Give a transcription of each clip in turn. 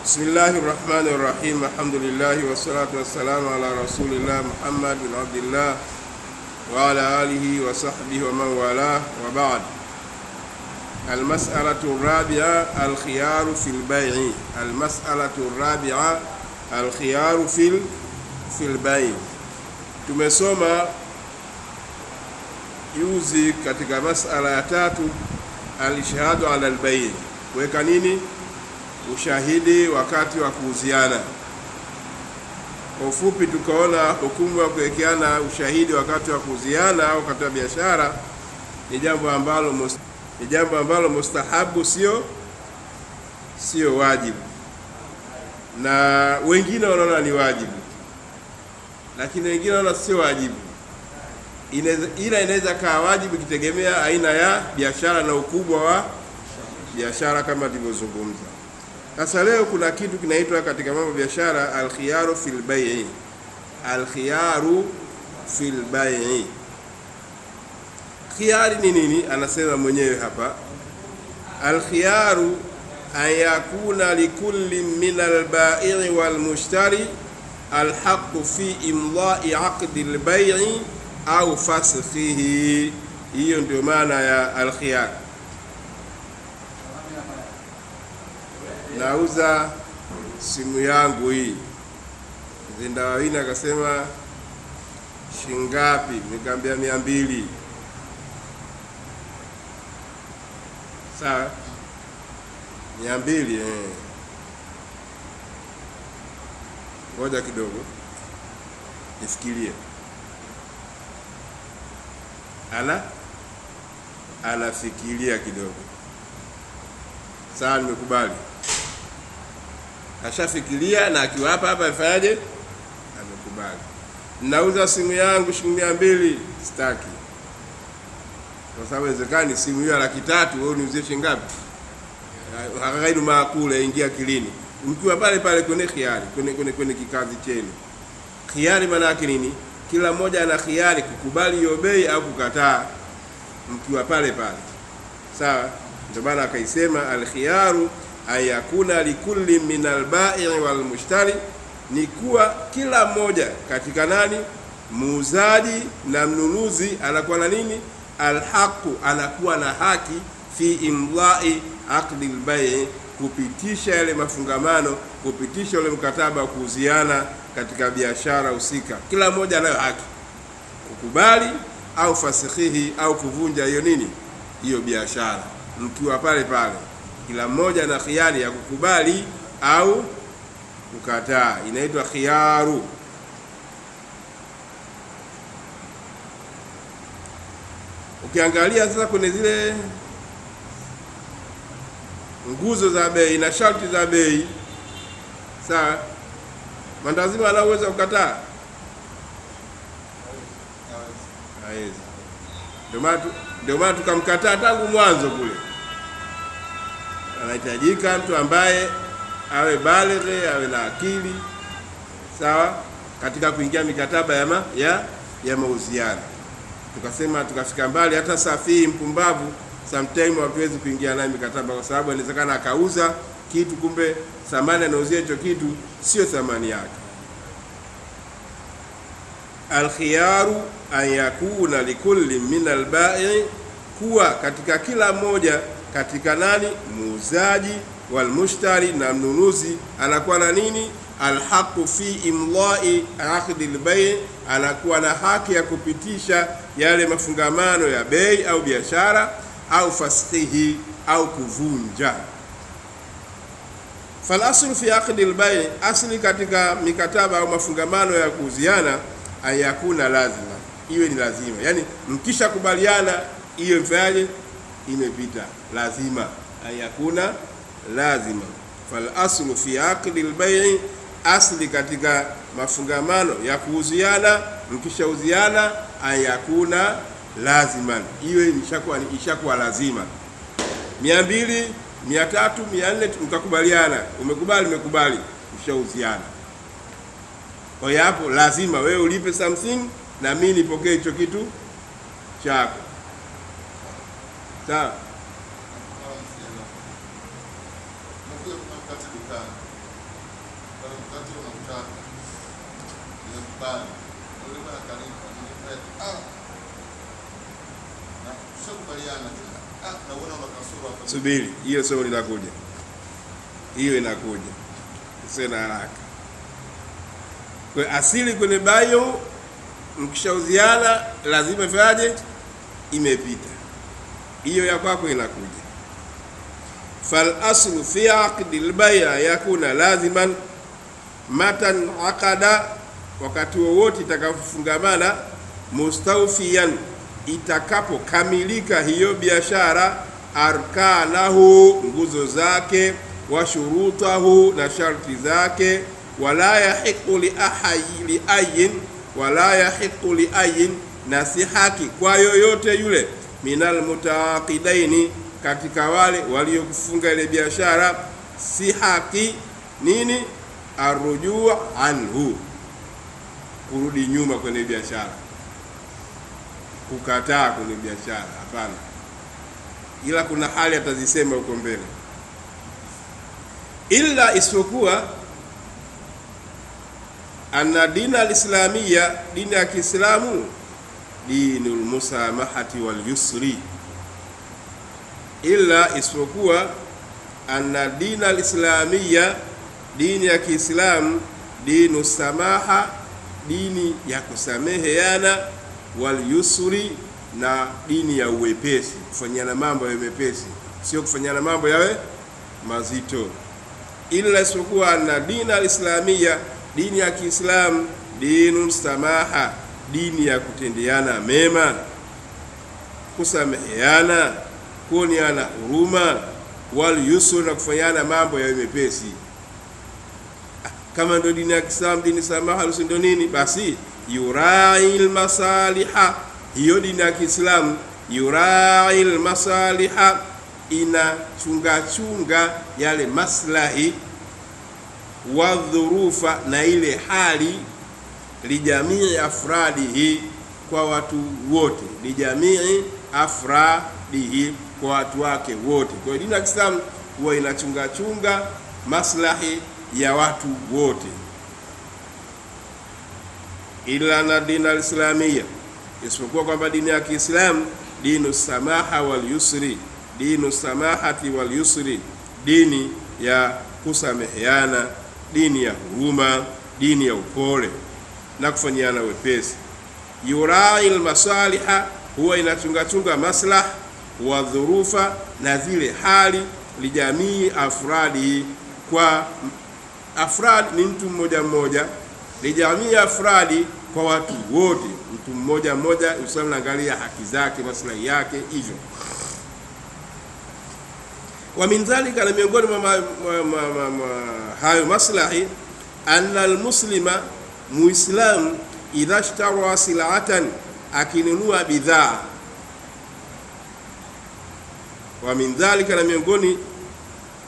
Bismillahir Rahmanir Rahim. Alhamdulillah wassalatu wassalamu ala Rasulillah Muhammad bin Abdullah wa ala alihi wa sahbihi wa man wala wa ba'd. Al-mas'alatu ar-rabi'a al-khiyaru fil bay'i. Al-mas'alatu ar-rabi'a al-khiyaru fil bay'i. Tumesoma yuzi katika mas'ala ya tatu al-ishhadu ala al-bay'. Kuweka nini? Ushahidi wakati wa kuuziana. Kwa ufupi tukaona hukumu ya kuwekeana ushahidi wakati wa kuuziana au wakati wa biashara ni jambo ambalo mustahabu, sio wajibu. Na wengine wanaona ni wajibu, lakini wengine wanaona sio wajibu. Inaweza kaa wajibu ikitegemea aina ya biashara na ukubwa wa biashara kama tulivyozungumza. Sasa leo kuna kitu kinaitwa katika mambo ya biashara al-khiyaru fil bay'i. Al-khiyaru fil bay'i. Khiyari ni nini? Anasema mwenyewe hapa, al-khiyaru an yakuna likulli min al-ba'i wal mushtari al-haqqu fi imla'i 'aqdi al-bay'i au fasakhihi. Hiyo ndio maana ya al-khiyar. Nauza simu yangu hii, Zindawawina akasema shingapi? Nikamwambia 200. Sawa, 200. Ngoja kidogo nifikirie. Anafikiria kidogo. Sawa, nimekubali. Ashafikiria na akiwa hapa afanyaje? Amekubali. Nauza simu yangu shilingi 200, sitaki. Kwa sababu inawezekana simu hiyo 300, wewe uniuzie shilingi ngapi? Hakaidu maakula ingia kilini. Mkiwa pale pale kwenye khiari, kwenye kikazi chenu. Khiari maana yake nini? Kila mmoja ana khiari kukubali hiyo bei au kukataa, mkiwa pale pale. Sawa? Ndio maana akaisema al-khiyaru ayakuna likulli min al-ba'i wal mushtari, ni kuwa kila mmoja katika nani, muuzaji na mnunuzi, anakuwa na nini? Al-haqqu, anakuwa na haki fi imla'i aqdi al-bay', kupitisha yale mafungamano, kupitisha ule mkataba wa kuuziana katika biashara husika. Kila mmoja anayo haki kukubali au fasikhihi, au kuvunja hiyo nini, hiyo biashara, mkiwa pale pale. Kila mmoja na khiari ya kukubali au kukataa, inaitwa khiyaru. Ukiangalia sasa kwenye zile nguzo za bei na sharti za bei, sawa, mandazima anaweza kukataa? Hawezi. Ndio maana tukamkataa tangu mwanzo kule. Anahitajika mtu ambaye awe balighi, awe na akili, sawa, katika kuingia mikataba ya mauziano. Tukasema tukafika mbali, hata safi mpumbavu sometimes hatuwezi kuingia naye mikataba, kwa sababu inawezekana akauza kitu kumbe thamani anauzia hicho kitu sio thamani yake. Al-khiyaru an yakuna likulli min al-ba'i, kuwa katika kila mmoja katika nani, muuzaji wal mushtari na mnunuzi, anakuwa na nini? Al-haqqu fi imla'i aqdi al-bay', anakuwa na haki ya kupitisha yale mafungamano ya bei au biashara, au fasqihi, au kuvunja. Fal aslu fi aqdi al-bay', asli katika mikataba au mafungamano ya kuuziana, ayakuna lazima, iwe ni lazima. Yani mkisha kubaliana hiyo mfaje, imepita, lazima, ayakuna lazima. Fal aslu fi aqdi al-bay', asli katika mafungamano ya kuuziana, mkishauziana, ayakuna lazima, iwe ishakuwa lazima. 200, 300, 400 mkakubaliana, umekubali, mshauziana. Kwa hiyo hapo lazima wewe ulipe something na mimi nipokee hicho kitu chako. Sawa? Subiri, hiyo sio linakuja. Hiyo inakuja. Usina haraka. Kwa asili kwenye bayo mkishauziana lazima ifaje? Imepita. Hiyo ya kwako inakuja. Fal aslu fi aqdi al-bay' yakuna laziman matan aqada, wakati wowote itakapofungamana, mustawfiyan, itakapokamilika hiyo biashara, arkanahu, nguzo zake, wa shurutahu, na sharti zake, wala yahiqu li ayin, na si haki kwa yoyote yule, minal mutaaqidaini, katika wale waliokufunga ile biashara, si haki nini? Arrujuu anhu, kurudi nyuma kwenye biashara, kukataa kwenye biashara, hapana. Ila kuna hali atazisema huko mbele, illa isipokuwa anna dina al-islamiyya, dini ya Kiislamu, dinul musamahati wal yusri, illa isipokuwa anna dina al-islamiyya, dini ya Kiislamu, dinu samaha, dini ya kusameheana, wal yusri, na dini ya uwepesi, kufanyana mambo ya mepesi, sio kufanyana mambo yawe mazito. Ila isipokuwa anna dina al-islamiyya, dini ya Kiislamu, dinu samaha, dini ya kutendeana mema, kusameheana, kuoneana huruma, wal yusru, na kufanyana mambo ya mepesi. Kama ndo dini ya Kiislamu, dini samaha, ndo nini? Basi yura'il masaliha, hiyo dini ya Kiislamu, yura'il masaliha, inachunga yale maslahi, wa dhurufa, na ile hali, lijamii afradihi, kwa watu wote, lijamii afradihi, kwa watu wake wote. Kwa hiyo dini ya Kiislamu huwa inachunga maslahi ya watu wote. Ila na dini al-islamiyya, isipokuwa kwamba dini ya Kiislamu, dinu samaha wal yusri, dinu samahati wal yusri, dini ya kusameheana, dini ya huruma, dini ya upole na kufanyiana wepesi. Yura'il masaliha, huwa inachunga maslah, wa dhurufa, na zile hali, lijamii afradi, kwa afrad ni mtu mmoja mmoja, lijamii afradi, kwa watu wote, mtu mmoja mmoja. Uislamu unaangalia haki zake, maslahi yake, hivyo. Wa min dhalika, na miongoni mwa hayo maslahi, anna almuslima, muislamu, idha ishtara silatan, akinunua bidhaa. Wa min dhalika, na miongoni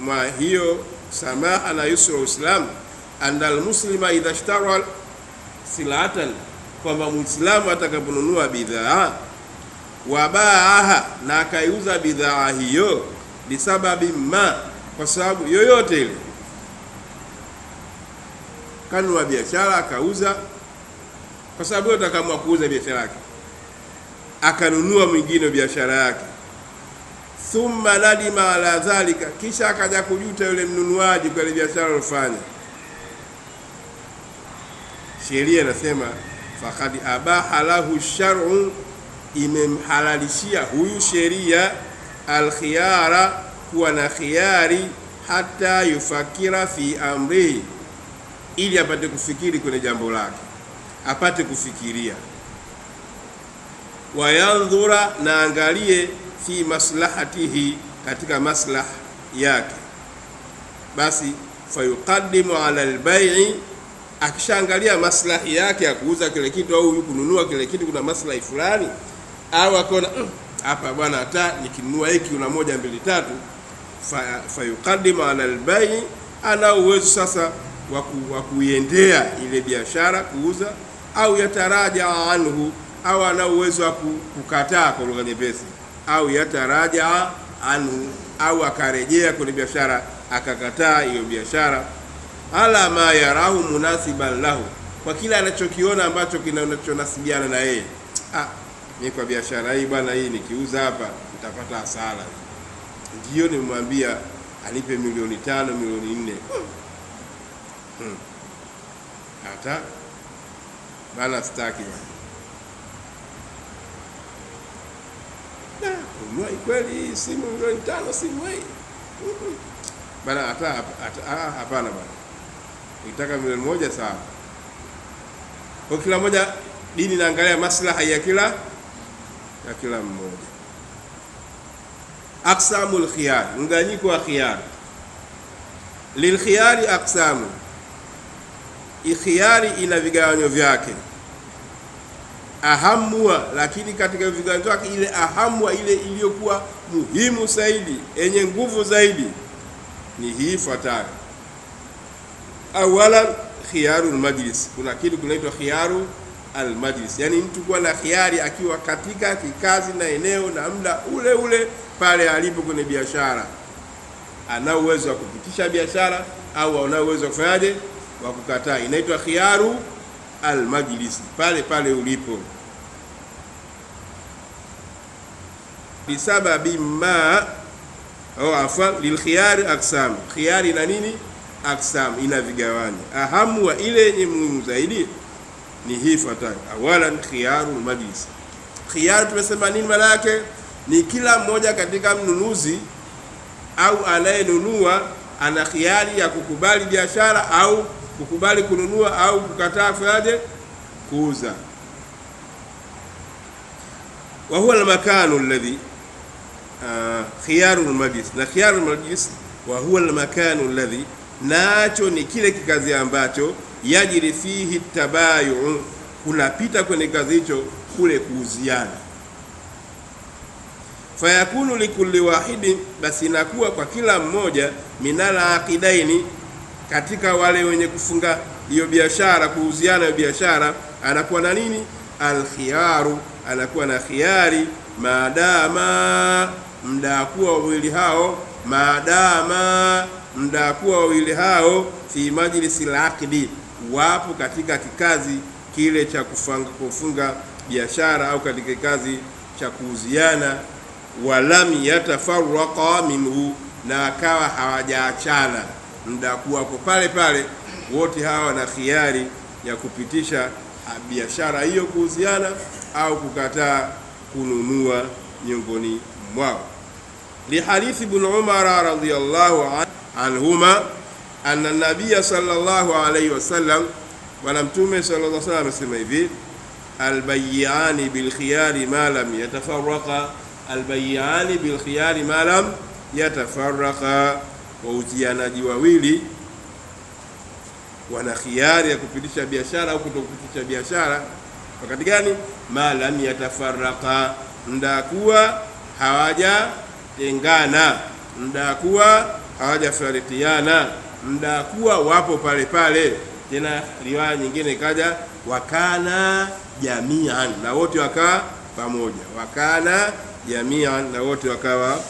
mwa hiyo samaha na yusra wa Uislamu, anna almuslima idha ishtara silatan, kwamba muislamu atakaponunua bidhaa, wabaaha, na akaiuza bidhaa hiyo, bisababi ma, kwa sababu yoyote ile, kanunua biashara akauza, kwa sababu yote akaamua kuuza biashara yake, akanunua mwingine biashara yake, thumma nadima ala dhalika, kisha akaja kujuta yule mnunuaji kwa ile biashara aliyofanya, sheria inasema faqad abaha lahu shar'u, imemhalalishia huyu sheria, alkhiyara, kuwa na khiyari, hata yufakira fi amrihi, ili apate kufikiri kwenye jambo lake, apate kufikiria, wayandhura, na angalie, fi maslahatihi, katika maslah yake. Basi fayuqaddimu ala albay'i, akishaangalia maslahi yake ya kuuza kile kitu au kununua kile kitu, kuna maslahi fulani, au akaona hapa bwana, hata nikinunua hiki una 1 2 3, fayuqaddimu ala albay'i, ana uwezo sasa wa kuiendea ile biashara kuuza, au yataraja anhu, au ana uwezo wa kukataa kwa lugha nyepesi, au yataraja anhu, au akarejea kwenye biashara akakataa hiyo biashara. ala ma yarahu munasiban lahu, kwa kila anachokiona ambacho kinachonasibiana na yeye. Mimi kwa biashara hii bwana, hii nikiuza hapa nitapata hasara, ndio nimwambia anipe milioni 5 milioni 4. Hata bana sitaki bana. Unua kweli simu milioni 5 simu hii bana, hapana bana, nitaka milioni 1 sawa. Kwa kila moja dini inaangalia maslaha ya kila mmoja. Aqsamul khiyar, mganyiko wa khiyar. Lil khiyari aqsamu, ikhiari ina vigawanyo vyake. Ahamwa, lakini katika vigawanyo vyake ile ahamwa, ile iliyokuwa muhimu zaidi, yenye nguvu zaidi ni hii ifuatayo. Awalan khiyarul majlis, kuna kitu kinaitwa khiyaru al-majlis, yani mtu kuwa na khiari akiwa katika kikazi na eneo na muda ule ule pale alipo kwenye biashara. Ana uwezo wa kupitisha biashara au ana uwezo wa kufanyaje, wa kukataa. Inaitwa khiyaru al-majlis, pale pale ulipo. Bisababi ma au afa lil khiyari aqsam, khiyari na nini? Aqsam, ina vigawanya. Ahamu wa ile yenye muhimu zaidi ni hii ifuatayo. Awalan khiyarul majlis. Khiyar tumesema nini maana yake? Ni kila mmoja katika mnunuzi au anayenunua ana khiyari ya kukubali biashara au kukubali kununua au kukataa kufanyaje, kuuza. Wa huwa al-makanu alladhi khiyarul majlis, na khiyarul majlis wa huwa al-makanu alladhi, nacho ni kile kikazi ambacho yajiri fihi tabayu, kunapita kwenye kazi hicho kule kuuziana. Fayakunu likulli wahidin, basi inakuwa kwa kila mmoja, minala aqidaini, katika wale wenye kufunga hiyo biashara, kuuziana hiyo biashara, anakuwa na nini? Alkhiyaru, anakuwa na khiyari, maadama mdakuwa wawili hao, maadama mdakuwa wawili hao fi majlisi al-aqdi, wapo katika kikazi kile cha kufunga biashara au katika kikazi cha kuuziana. Walam yatafarraqa minhu, na akawa hawajaachana, mdakuwa hapo pale pale, wote hawa na khiari ya kupitisha biashara hiyo, kuuziana au kukataa kununua miongoni mwao. Li hadithi ibn Umar radhiyallahu anhuma anna nabiyya sallallahu alayhi wasallam, bwana mtume sallallahu alayhi wasallam amesema hivi: albay'ani bil khiyari ma lam yatafarraqa, albay'ani bil khiyari ma lam yatafarraqa, wauzianaji wawili wana khiyari ya kupitisha biashara au kutokupitisha biashara wakati gani? Ma lam yatafarraqa, ndakuwa hawajatengana, ndakuwa hawajafarikiana, ndakuwa wapo pale pale. Tena riwaya nyingine ikaja wakana jamian, na wote wakawa pamoja. Wakana jamian, na wote wakawa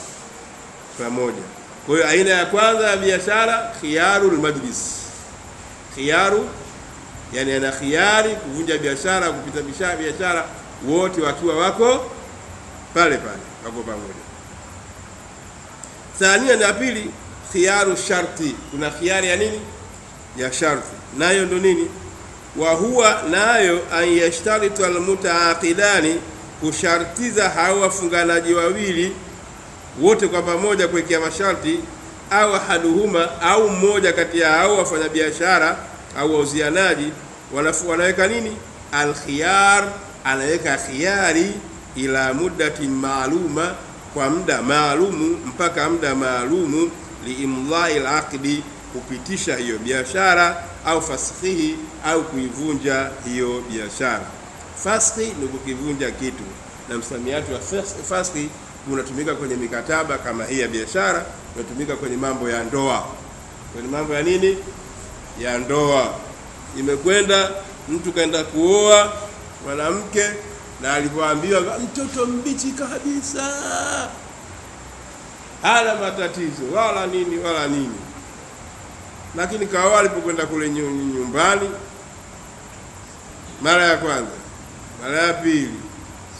pamoja. Kwa hiyo aina ya kwanza ya biashara khiyarul majlis. Khiyaru yani ana khiyari kuvunja biashara, kupita biashara, wote wakiwa wako pale pale, wako pamoja. Thania na pili, khiyaru sharti, kuna khiyari ya nini? Ya sharti. Nayo ndo nini? Wa huwa nayo an yashtaritu almutaaqidani, kushartiza hawa wafunganaji wawili wote kwa pamoja kuwekea masharti, au haduhuma, au mmoja kati ya hao wafanyabiashara au wauzianaji wanaweka nini? Alkhiyar, anaweka khiyari ila muddatin maaluma, kwa muda maalumu, mpaka muda maalumu, liimlai alaqdi, kupitisha hiyo biashara, au fasakhihi, au kuivunja hiyo biashara. Fasakhi ni kukivunja kitu, na msamiati wa fasakhi unatumika kwenye mikataba kama hii ya biashara, unatumika kwenye mambo ya ndoa. Kwenye mambo ya nini? Ya ndoa. Imekwenda mtu kaenda kuoa mwanamke, na alipoambiwa mtoto mbichi kabisa, hana matatizo wala nini wala nini, Lakini kaoa alipokwenda kule nyumbani, mara ya kwanza, mara ya pili,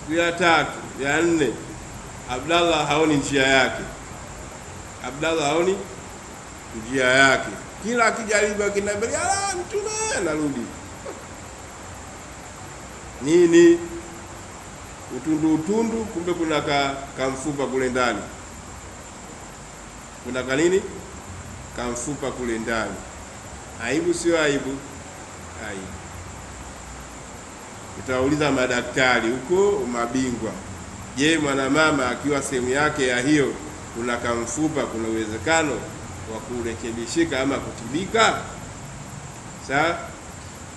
siku ya tatu, ya nne, Abdallah haoni njia yake. Abdallah haoni njia yake. Kila akijaribu akinambia mtume anarudi. Nini? Utundu, kumbe kuna kamfupa kule ndani. Kuna kanini? Kamfupa kule ndani. Aibu sio aibu? Aibu. Utauliza madaktari huko, mabingwa. Je, mwanamama akiwa sehemu yake ya hiyo kuna kamfupa, kuna uwezekano wa kurekebishika ama kutibika? Sawa?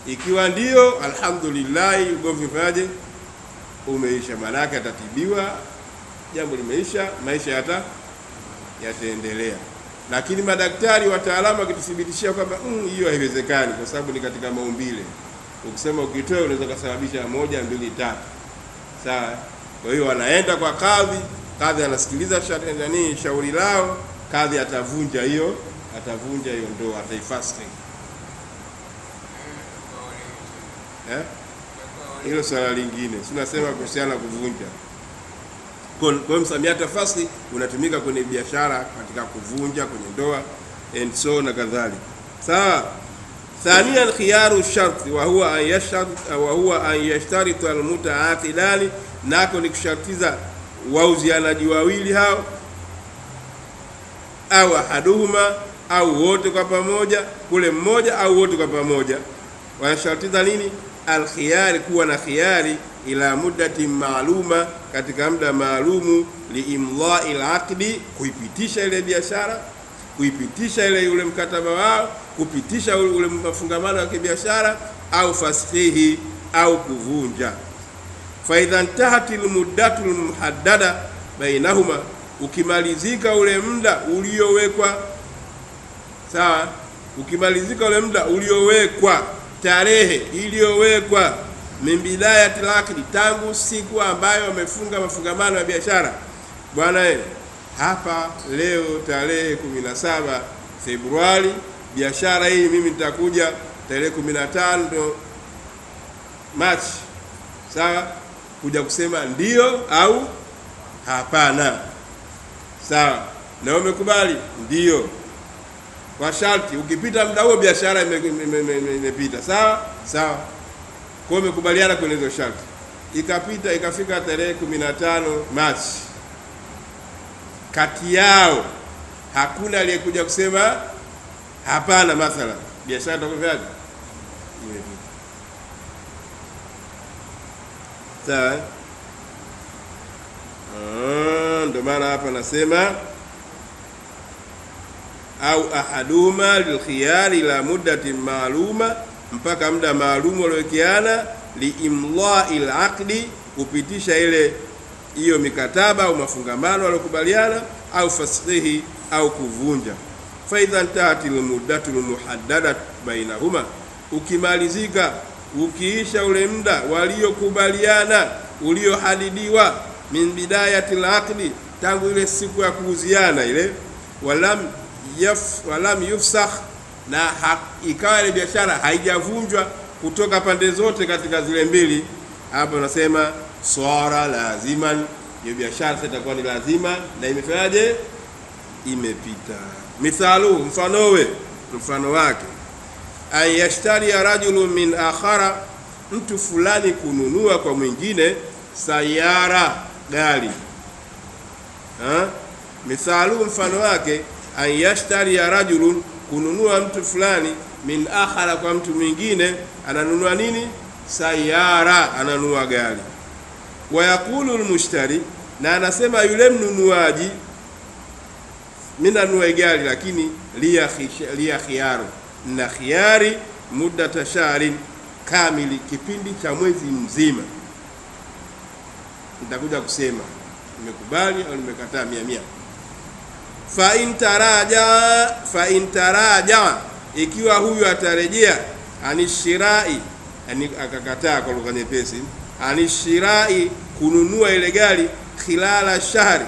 Ikiwa ndio, alhamdulillah, ugomvi faje umeisha, malaka atatibiwa, jambo limeisha, maisha yataendelea. Lakini madaktari wataalamu wakituthibitishia kwamba hiyo haiwezekani kwa sababu ni katika maumbile, ukisema ukitoa unaweza kusababisha 1, 2, 3. Sawa? Kwa hiyo wanaenda kwa kadhi, kadhi anasikiliza shauri lao, kadhi atavunja hiyo ndoa, ataifasting. Hilo swala lingine. Tunasema kuhusiana kuvunja. Kwa hiyo msamiati fasli unatumika kwenye biashara, katika kuvunja, kwenye ndoa and so na kadhalika. Sawa? Thaniyan khiyaru shart wa huwa an yashtarita almutaaqidani, nako ni kushartiza wauzianaji wawili hao, au ahaduhuma, au wote kwa pamoja, kule mmoja au wote kwa pamoja. Wanashartiza nini? Alkhiyari, kuwa na khiyari, ila muddati maaluma, katika muda maalumu, liimdha'i alaqdi, kuipitisha ile biashara, kuipitisha ile ule mkataba wao, kupitisha ule mafungamano ya kibiashara, au fashihi, au kuvunja. Fa idha intahat almuddatu almuhaddada bainahuma, ukimalizika ule muda uliowekwa, sawa, ukimalizika ule muda uliowekwa, tarehe iliyowekwa, min bidayatil aqdi, tangu siku ambayo wamefunga mafungamano ya biashara. Bwana hapa leo tarehe 17 Februari, biashara hii mimi nitakuja tarehe 15 Machi. Sawa? Kuja kusema ndio au hapana. Sawa? Na umekubali? Ndio. Kwa sharti ukipita muda huo biashara imepita. Sawa? Sawa. Kwa umekubaliana kwenye hizo sharti. Ikapita ikafika tarehe 15 Machi. Kati yao hakuna aliyekuja kusema hapana, mathalan biashara itakuwaje? Imepita. Sawa? Ndio maana hapa nasema au ahaduma lilkhiyari ila muddati maaluma, mpaka muda maalum waliowekeana, liimdha'i alaqdi, kupitisha ile hiyo mikataba au mafungamano waliokubaliana, au fashihi, au kuvunja. Fa idha intahat almuddatu almuhaddada bainahuma, ukimalizika, ukiisha ule muda waliokubaliana, uliohadidiwa, min bidayati alaqdi, tangu ile siku ya kuuziana ile, walam yufsakh, na ikawa ile biashara haijavunjwa kutoka pande zote katika zile mbili, hapo nasema swara laziman, hiyo biashara sasa itakuwa ni lazima na imefanyaje? Imepita. Mithalu, mfano wake, an yashtari rajulun min akhara, mtu fulani kununua kwa mwingine, sayara, gari. Mithalu, mfano wake, an yashtari rajulun, kununua mtu fulani, min akhara, kwa mtu mwingine, ananunua nini? Sayara, ananunua gari. Wa yaqulu almushtari, na anasema yule mnunuaji, mimi nanunua gari lakini liya khiyaru, na khiyari muddata shahrin kamili, kipindi cha mwezi mzima. Nitakuja kusema nimekubali au nimekataa 100. Fa in taraja, ikiwa huyu atarejea, anishirai, akakataa kwa lugha nyepesi, anishirai, kununua ile gari, khilala shahri,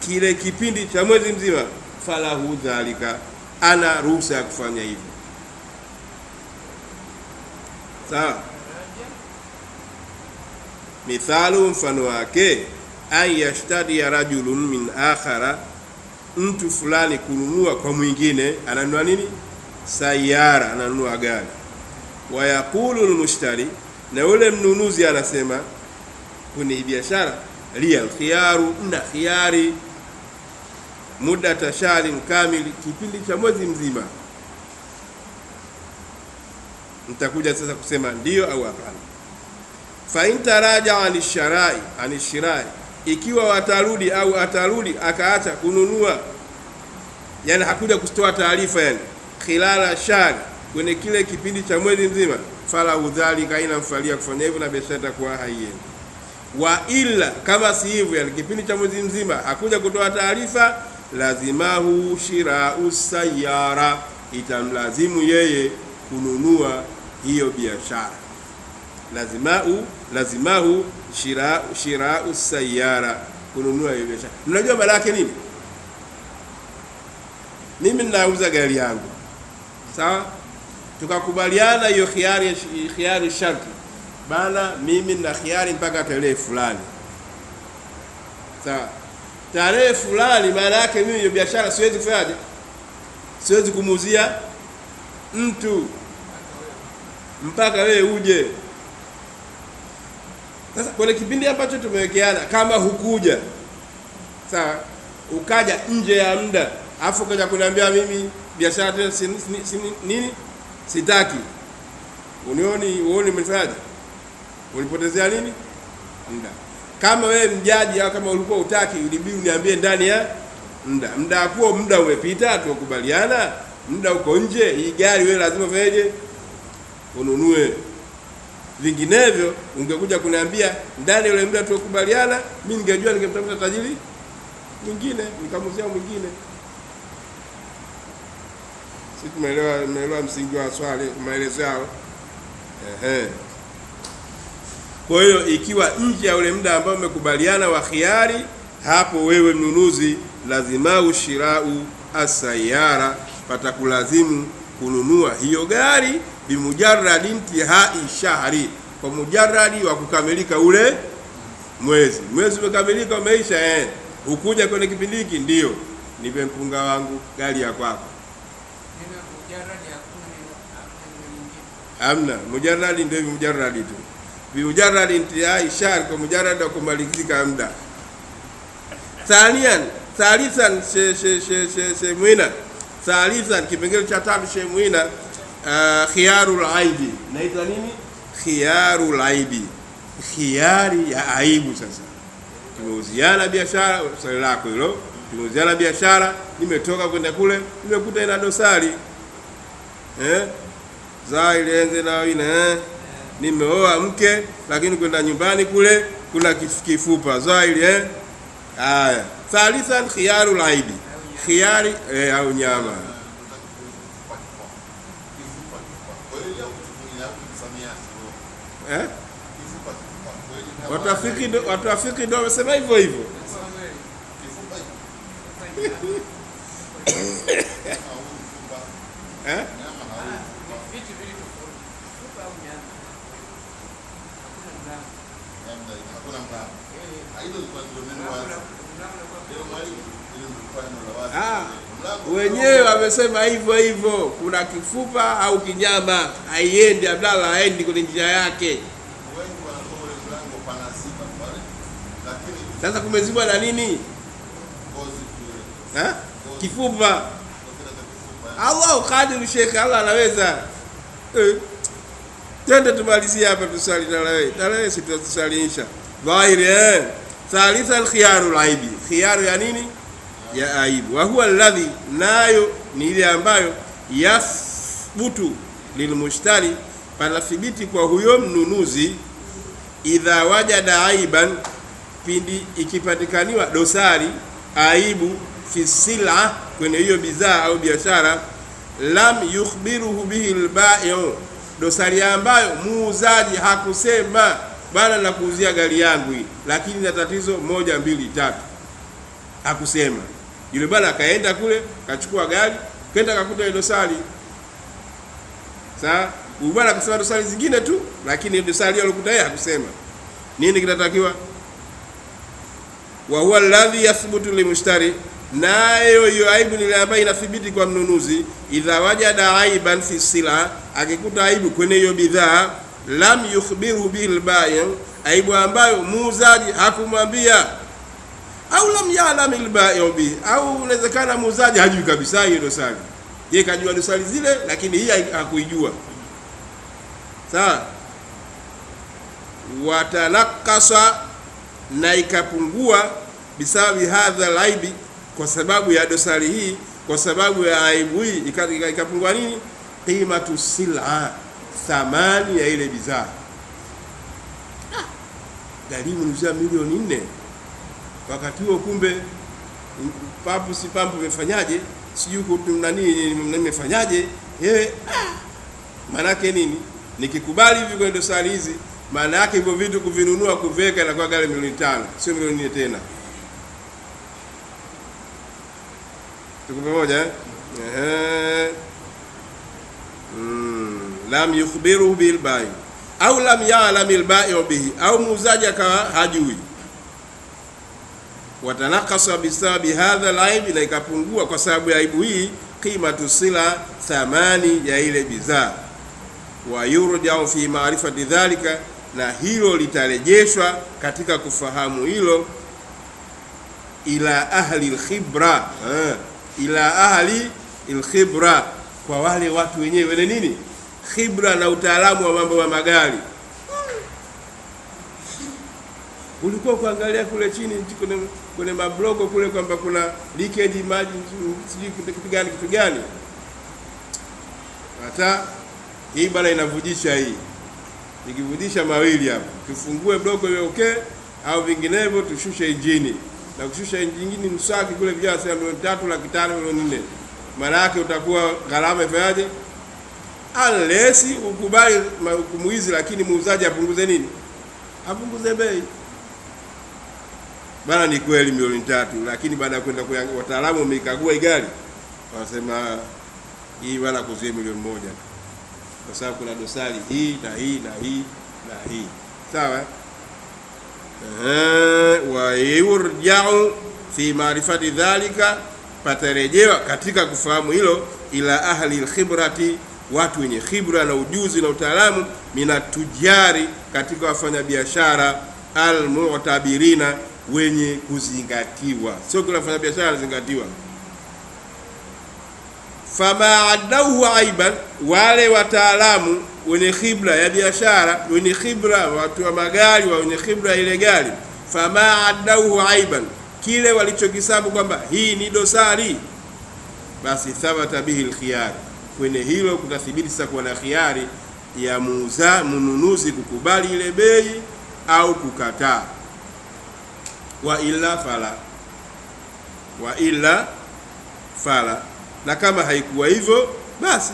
kile kipindi cha mwezi mzima, falahu dhalika, ana ruhusa ya kufanya hivyo. Sawa. Mithalu, mfano wake, an yashtadi rajulun min akhara, mtu fulani kununua kwa mwingine. Ananunua nini? Sayara, ananunua gari. Wa yaqulu almushtari, na yule mnunuzi anasema kwenye biashara, li alkhiyaru, na khiyari, muda shahrin kamili, kipindi cha mwezi mzima. Mtakuja sasa kusema ndio au hapana. Fa in taraja anishirai, ikiwa watarudi au atarudi akaacha kununua, yani hakuja kutoa taarifa, yani khilala shari, kwenye kile kipindi cha mwezi mzima, fala udhalika, inamfalia kufanya hivyo na biashara itakuwa haiendi. Wa illa, kama si hivyo, yani kipindi cha mwezi mzima hakuja kutoa taarifa, lazimahu shirau sayara, itamlazimu yeye kununua hiyo biashara. Lazimahu shirau sayara, kununua hiyo biashara. Mnajua maana yake nini? Mimi ninauza gari yangu, sawa? Tukakubaliana hiyo khiari sharti, bana, mimi na khiari mpaka tarehe fulani, sawa? Tarehe fulani, maana yake mimi hiyo biashara siwezi kufanyaje? Siwezi kumuuzia mtu mpaka wewe uje. Sasa kwenye kipindi ambacho tumewekeana, kama hukuja, sawa, ukaja nje ya muda, afu kaja kuniambia mimi biashara tena nini sitaki, uone mmefanyaje? Ulipotezea nini? Muda. Kama wewe mjaji au kama ulikuwa utaki, ulibidi uniambie ndani ya muda hapo. Muda umepita, tukubaliana, muda uko nje, hii gari wewe lazima ufanyeje? Ununue. Vinginevyo ungekuja kuniambia ndani ile muda tukubaliana, mimi ningejua, ningemtafuta tajiri mwingine nikamuzia mwingine. Sisi tumeelewa msingi wa swali, maelezo yao. Kwa hiyo ikiwa nje ya ule muda ambao umekubaliana wa khiari, hapo wewe mnunuzi lazima ushirau asayara, patakulazimu kununua hiyo gari bimujarradi intihai shahri, kwa mujarradi wa kukamilika ule mwezi. Mwezi umekamilika, umeisha, ukuja kwenye kipindi hiki, ndio nipe mpunga wangu, gari ya kwako. Amna mujarradi, ndio mujarradi tu. Bimujarradi intihai shahri, kwa mujarradi wa kumalizika muda. Thalithan shemwina, thalithan kipengele cha tatu shemwina, khiyarul aibi. Naitwa nini? Khiyarul aibi, khiyari ya aibu. Sasa tumeuziana biashara, swali lako hilo, tumeuziana biashara, nimetoka kwenda kule, nimekuta ina dosari, za ilienze na ina, nimeoa mke lakini kwenda nyumbani kule kuna kifupa za ile, haya. Thalithan khiyarul aibi, khiyari au nyama. Watafiki ndio wamesema hivyo hivyo. Wenyewe wamesema hivyo hivyo, kuna kifupa au kinyama, haiendi. Abdalla haendi kwenye njia yake. Sasa kumezibwa na nini? Kifupa. Allah qadir, Sheikh, Allah anaweza. Twende tumalizie hapa, tusali tarehe situsalisha dhahiri. Thalithan khiyarul aibi, khiyaru ya nini? Ya aibu. Wa huwa alladhi, nayo ni ile ambayo yathbutu lilmushtari, panathibiti kwa huyo mnunuzi, idha wajada aiban, pindi ikipatikaniwa dosari, aibu, fi sila, kwenye hiyo bidhaa au biashara, lam yukhbiruhu bihi alba'i'u, dosari ambayo muuzaji hakusema bana na kuuzia gari yangu hii, lakini na tatizo 1 2 3, hakusema. Yule bwana akaenda kule, kachukua gari, kwenda kakuta ile dosari. Sawa, bwana akasema dosari zingine tu, lakini dosari aliyokuta yeye hakusema. Nini kinatakiwa? Wa huwa alladhi yathbutu limushtari, nayo hiyo aibu ni ile ambayo inathibiti kwa mnunuzi. Idha wajada aiban fi sila, akikuta aibu kwenye hiyo bidhaa, lam yukhbiru bil bai', aibu ambayo muuzaji hakumwambia, au lam ya'lam al bai'u bi, au inawezekana muuzaji hajui kabisa hiyo dosari, yeye kajua dosari zile lakini hii hakuijua. Sawa, watanakasa, na ikapungua, bisababi hadha alaibi, kwa sababu ya dosari hii, kwa sababu ya aibu hii ikapungua nini? Qimatu sil'a, thamani ya ile bidhaa. Gharimu nuzia milioni 4, wakati huo kumbe papu si pampu imefanyaje, sijui nani imefanyaje maana yake nini? Nikikubali hivi kwa dosari hizi, maana yake hivyo vitu kuvinunua kuweka inakuwa gari milioni 5, sio milioni 4 tena. Tuko pamoja lam yukhbiru bil bai' au lam ya'lam al bai'u bihi, au muuzaji akawa hajui. Watanakasa bisababi hadha al-aib, na ikapungua kwa sababu ya aibu hii, qimatu sila, thamani ya ile bidhaa. Wa yurja'u fi ma'rifati dhalika, na hilo litarejeshwa katika kufahamu hilo, ila ahli al-khibra, ila ahli al-khibra, kwa wale watu wenyewe wale nini, khibra na utaalamu wa mambo ya magari. Ulikuwa kuangalia kule chini kwenye mabloko kule kwamba kuna leakage maji, sijui kitu gani. Hata hii bana inavujisha hii. Nikivujisha mawili hapo, tufungue bloko iwe okay, au vinginevyo tushushe injini. Na kushusha injini msaki kule vijana sema milioni 3, laki 5, milioni 4. Maana yake utakuwa gharama ifanyaje? Unless ukubali hukumu hizi, lakini muuzaji apunguze nini? Apunguze bei. Bana ni kweli milioni 3, lakini baada ya kwenda kwa wataalamu wameikagua hii gari, wanasema hii bana kuzie milioni 1. Kwa sababu kuna dosari hii na hii na hii na hii. Sawa? Wa yurja'u fi ma'rifati dhalika, patarejewa katika kufahamu hilo, ila ahli al-khibrati, watu wenye khibra na ujuzi na utaalamu, mina tujari, katika wafanyabiashara, al-mu'tabirina, wenye kuzingatiwa. Sio kila mfanyabiashara anazingatiwa. Fama adauhu aiban, wale wataalamu wenye khibra ya biashara, wenye khibra watu wa magari, wenye khibra ile gari, fama adauhu aiban, kile walichokisabu kwamba hii ni dosari, basi thabata bihi alkhiyar, kwenye hilo kutathibiti sasa kuwa na khiyari ya mnunuzi kukubali ile bei au kukataa. Wa illa fala, na kama haikuwa hivyo basi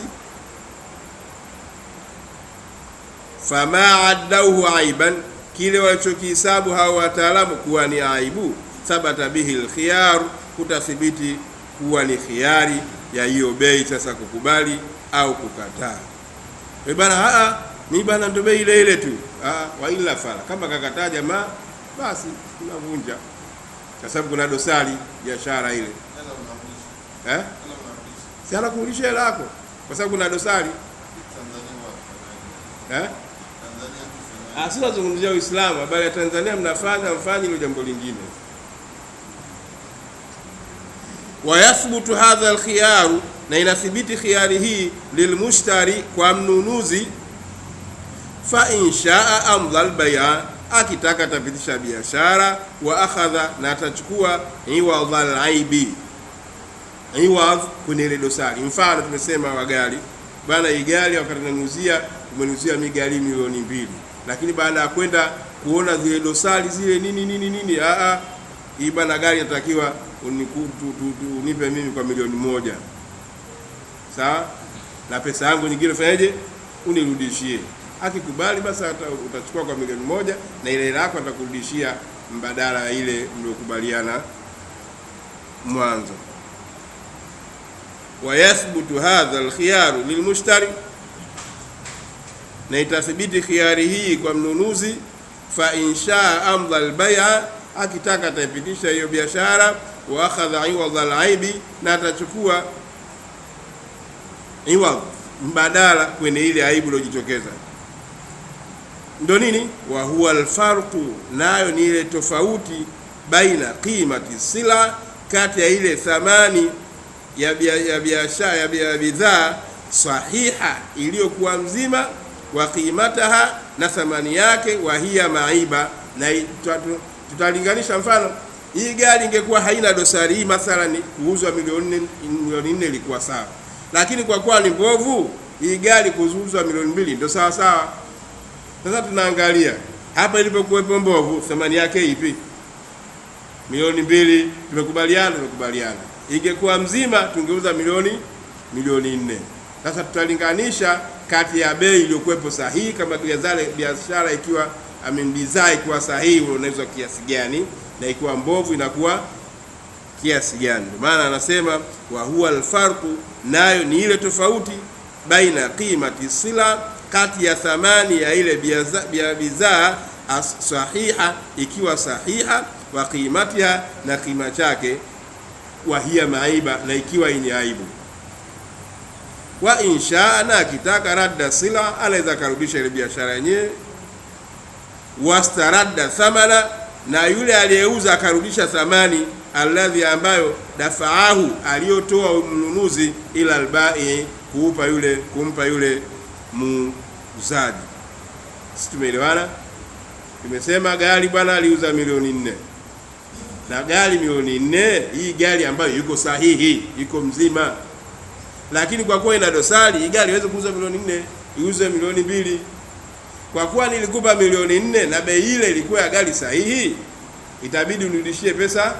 fama adauhu aiban, kile walichokihesabu hao wataalamu kuwa ni aibu, thabata bihi alkhiyar, kutathibiti kuwa ni khiyari ya hiyo bei sasa kukubali au kukataa. Bana ni bana ndo bei ile ile tu. Wa illa fala, kama kakataa jamaa basi tunavunja, kwa sababu kuna dosari biashara ile. Si ana kurudisha hela yako kwa sababu kuna dosari. Sisi tunazungumzia Uislamu, habari ya Tanzania mfanye hilo jambo lingine. Wa yathbutu hadha alkhiyaru, na inathibiti khiyari hii, lilmushtari, kwa mnunuzi, fa inshaa amdha albay'a, akitaka tapitisha biashara, wa akhadha, na atachukua iwadh alaibi, iwadh kwenye ile dosari. Mfano tumesema wa gari bana, hii gari wakati tunanuzia umenuzia migari milioni 2, lakini baada ya kwenda kuona zile dosari zile nini hii bana gari inatakiwa unipe mimi kwa milioni 1. Sawa? Na pesa yangu nyingine fanyaje? Unirudishie. Akikubali basi utachukua kwa milioni 1, na ile yako atakurudishia mbadala ile mliokubaliana mwanzo. wa yathbutu hadha alkhiyaru lilmushtari, na itathibiti khiyari hii kwa mnunuzi. Fa inshaa amdha albay'a, akitaka ataipitisha hiyo biashara. Wa akhadha iwadha alaibi, na atachukua iwadh mbadala kwenye ile aibu iliyojitokeza. Ndo nini? Wa huwa alfarqu, nayo ni ile tofauti baina qimati sila, kati ya ile thamani ya biashara ya bidhaa sahiha iliyokuwa mzima, wa qimataha, na thamani yake, wa hiya maiba, na tutalinganisha. Mfano, hii gari ingekuwa haina dosari, hii mathalan kuuzwa milioni 4 ilikuwa sawa, lakini kwa kuwa ni mbovu, hii gari kuuzwa milioni 2 ndio sawa sawa. Sasa tunaangalia hapa ilipokuwepo mbovu, thamani yake ipi? Milioni 2. Tumekubaliana. Ingekuwa mzima tungeuza milioni 4. Sasa tutalinganisha kati ya bei iliyokuwepo sahihi, kama biashara ikiwa bidhaa ikiwa sahihi unaweza kiasi gani, na ikiwa mbovu inakuwa kiasi gani. Maana anasema wa huwa alfarqu, nayo ni ile tofauti baina qimati sila, kati ya thamani ya ile bidhaa sahiha ikiwa sahiha, wa qimatiha, na qima chake, wa hiya maiba, na ikiwa yenye aibu. Wa inshaa, na akitaka radda sila, anaweza karudisha ile biashara yenyewe. Wastaradda thamana, na yule aliyeuza akarudisha thamani, alladhi, ambayo dafaahu, aliyotoa mnunuzi, ila albai, kumpa yule muuzaji. Sisi tumeelewana? Tumesema gari bwana aliuza milioni 4, na gari milioni 4, hii gari ambayo yuko sahihi, yuko mzima, lakini kwa kuwa ina dosari, hii gari haiwezi kuuza milioni 4, iuze milioni 2. Kwa kuwa nilikupa milioni 4 na bei ile ilikuwa ya gari sahihi, itabidi unirudishie pesa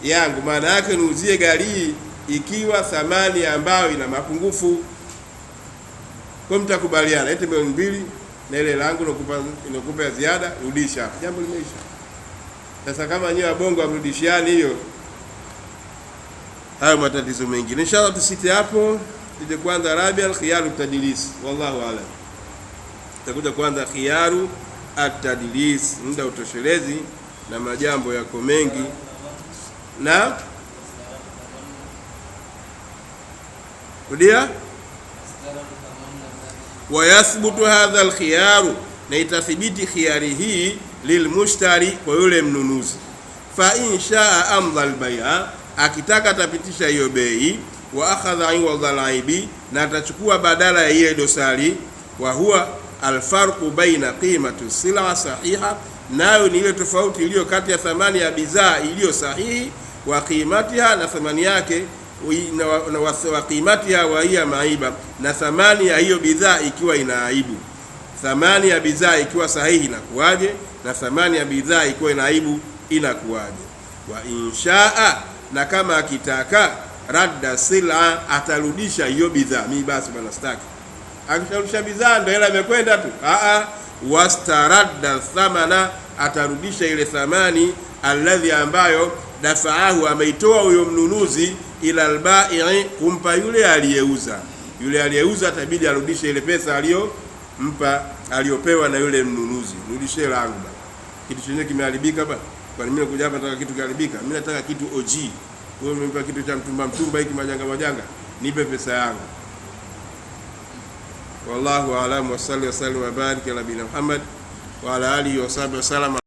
yangu. Maana yake niuzie gari hii ikiwa thamani ambayo ina mapungufu. Kwa mtakubaliana, eti milioni 2 na ile langu inakupa ya ziada, rudisha. Jambo limeisha. Sasa kama nyewe wabongo amrudishiani hiyo, hayo matatizo mengine. Inshallah tusite hapo. Tuje kwanza rabi al-khiyaru tadlis. Wallahu a'lam. Tutakuja kwanza khiyaru at-tadlis, muda utoshelezi na majambo yako mengi. Na rudia, wa yathbutu hadha al-khiyaru, na itathibiti khiyari hii lilmushtari, kwa yule mnunuzi. Fa inshaa amdha al-bay'a, akitaka atapitisha hiyo bei. Wa akhadha iwadha al-aibi, na atachukua badala ya ile dosari. Wa huwa alfarqu baina qimati sila sahiha, nayo ni ile tofauti iliyo kati ya thamani ya bidhaa iliyo sahihi, wa qimatiha, na thamani yake, wa qimatiha, wa hiya maiba, na thamani ya hiyo bidhaa ikiwa ina aibu. Thamani ya bidhaa ikiwa sahihi inakuwaje, na thamani ya bidhaa ikiwa ina aibu inakuwaje? Wa inshaa, na kama akitaka radda sila, atarudisha hiyo bidhaa. Mimi basi bwana staki, akisharudisha bidhaa ndio hela imekwenda tu. Wastaradda thamana, atarudisha ile thamani, alladhi, ambayo dafaahu, ameitoa huyo mnunuzi, ila albai, kumpa yule aliyeuza. Yule aliyeuza atabidi arudishe ile pesa aliyopewa na yule mnunuzi. Rudishe langu bwana, kitu chenyewe kimeharibika bwana. Kwa nini mimi nakuja hapa nataka kitu kiharibika? Mimi nataka kitu OG. Wewe umenipa kitu cha mtumba hiki majanga, nipe pesa yangu. Wallahu a'lam. Wa sallallahu wa barik ala nabiyina Muhammad wa ala alihi wa sahbihi wa sallam.